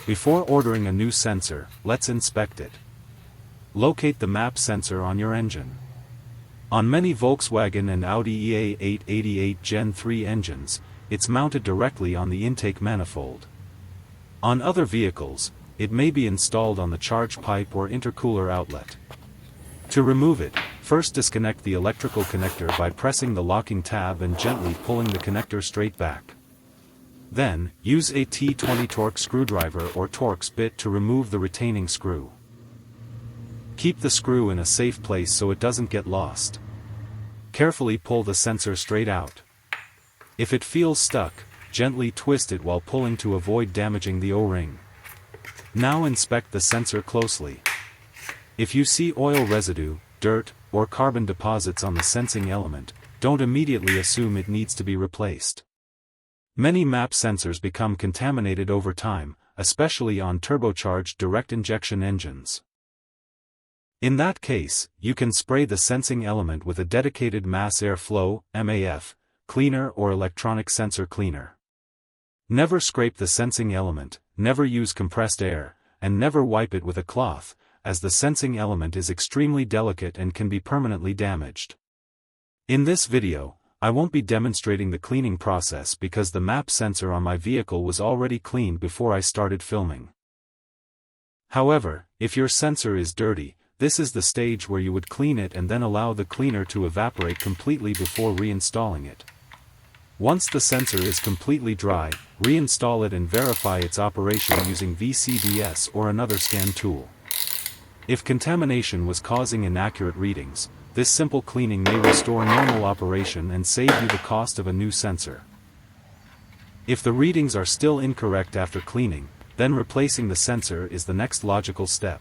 Before ordering a new sensor, let's inspect it. Locate the MAP sensor on your engine. On many Volkswagen and Audi EA888 Gen 3 engines, it's mounted directly on the intake manifold. On other vehicles, it may be installed on the charge pipe or intercooler outlet. To remove it, first disconnect the electrical connector by pressing the locking tab and gently pulling the connector straight back. Then, use a T20 Torx screwdriver or Torx bit to remove the retaining screw. Keep the screw in a safe place so it doesn't get lost. Carefully pull the sensor straight out. If it feels stuck, gently twist it while pulling to avoid damaging the O-ring. Now inspect the sensor closely. If you see oil residue, dirt, or carbon deposits on the sensing element, don't immediately assume it needs to be replaced. Many MAP sensors become contaminated over time, especially on turbocharged direct injection engines. In that case, you can spray the sensing element with a dedicated mass airflow (MAF) cleaner or electronic sensor cleaner. Never scrape the sensing element, never use compressed air, and never wipe it with a cloth, as the sensing element is extremely delicate and can be permanently damaged. In this video, I won't be demonstrating the cleaning process because the MAP sensor on my vehicle was already cleaned before I started filming. However, if your sensor is dirty, this is the stage where you would clean it and then allow the cleaner to evaporate completely before reinstalling it. Once the sensor is completely dry, reinstall it and verify its operation using VCDS or another scan tool. If contamination was causing inaccurate readings, this simple cleaning may restore normal operation and save you the cost of a new sensor. If the readings are still incorrect after cleaning, then replacing the sensor is the next logical step.